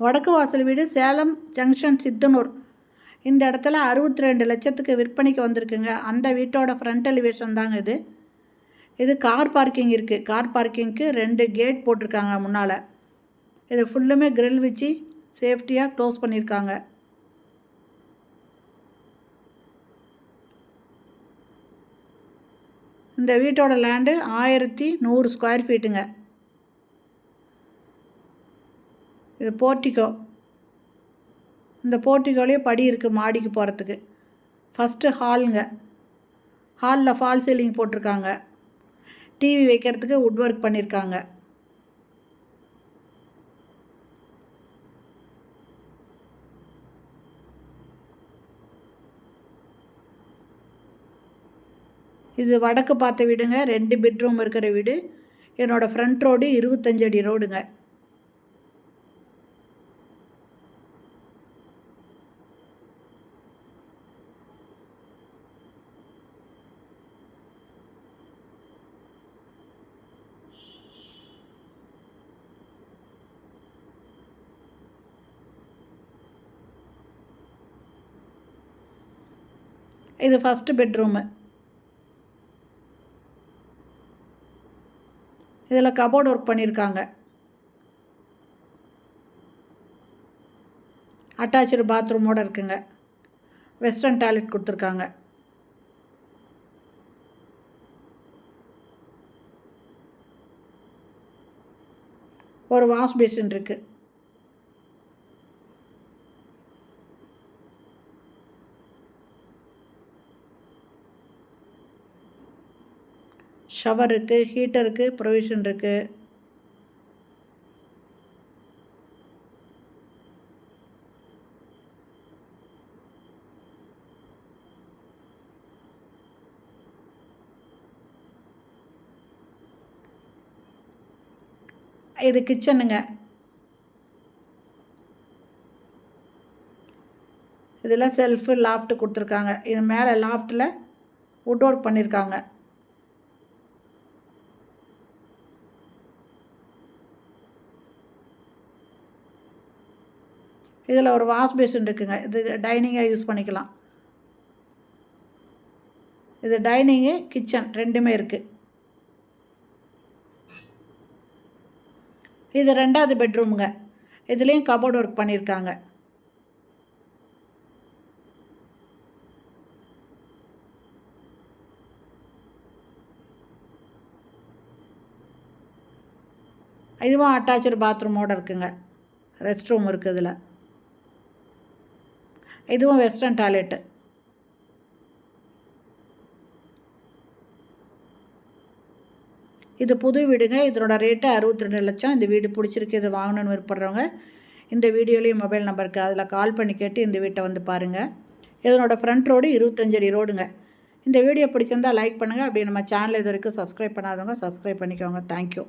வடக்கு வாசல் வீடு சேலம் ஜங்ஷன் சித்தனூர். இந்த இடத்துல 62 லட்சத்துக்கு விற்பனைக்கு வந்திருக்குங்க. அந்த வீட்டோட ஃப்ரண்ட் எலிவேஷன் தாங்க இது. இது கார் பார்க்கிங் இருக்குது. கார் பார்க்கிங்க்கு 2 கேட் போட்டிருக்காங்க முன்னால். இது ஃபுல்லுமே கிரில் வச்சு சேஃப்டியாக க்ளோஸ் பண்ணியிருக்காங்க. இந்த வீட்டோட லேண்டு 1100 ஸ்கொயர் ஃபீட்டுங்க. இது போர்ட்டிகோ. இந்த போர்ட்டிகோலேயே படி இருக்குது மாடிக்கு போகிறதுக்கு. ஃபஸ்ட்டு ஹாலுங்க. ஹாலில் ஃபால் சீலிங் போட்டிருக்காங்க. டிவி வைக்கிறதுக்கு வுட் ஒர்க் பண்ணியிருக்காங்க. இது வடக்கு பார்த்த வீடுங்க. 2 பெட்ரூம் இருக்கிற வீடு. என்னோடய ஃப்ரண்ட் ரோடு 25 அடி ரோடுங்க. இது ஃபஸ்ட்டு பெட்ரூமு. இதில் கபோர்டு ஒர்க் பண்ணியிருக்காங்க. அட்டாச்சு பாத்ரூமோடு இருக்குங்க. வெஸ்டர்ன் டாய்லெட் கொடுத்துருக்காங்க. ஒரு வாஷ் பேசின் இருக்குது. ஷவர் இருக்குது, ஹீட்டர் இருக்குது, ப்ரொவிஷன் இருக்குது. இது கிச்சனுங்க. இதில் செல்ஃபு லாஃப்ட் கொடுத்துருக்காங்க. இது மேலே லாஃப்ட்டில் வுட் ஒர்க் பண்ணியிருக்காங்க. இதில் ஒரு வாஷ் பேசின் இருக்குங்க. இது டைனிங்காக யூஸ் பண்ணிக்கலாம். இது டைனிங்கு கிச்சன் ரெண்டுமே இருக்குது. இது 2வது பெட்ரூமுங்க. இதுலேயும் கபோர்டு ஒர்க் பண்ணியிருக்காங்க. இதுவும் அட்டாச்சு பாத்ரூமோடு இருக்குங்க. ரெஸ்ட் ரூம் இருக்குது இதில். இதுவும் வெஸ்டர்ன் டாய்லெட்டு. இது புது வீடுங்க. இதனோட ரேட்டு 62 லட்சம். இந்த வீடு பிடிச்சிருக்கு, இது வாங்கணுன்னு விருப்பப்படுறவங்க இந்த வீடியோலேயும் மொபைல் நம்பருக்கு அதில் கால் பண்ணி கேட்டு இந்த வீட்டை வந்து பாருங்கள். இதனோட ஃப்ரண்ட் ரோடு 25 அடி ரோடுங்க. இந்த வீடியோ பிடிச்சிருந்தால் லைக் பண்ணுங்கள். அப்படியே நம்ம சேனல் இது வரைக்கும் சப்ஸ்கிரைப் பண்ணாதவங்க சப்ஸ்கிரைப் பண்ணிக்கோங்க. தேங்க்யூ.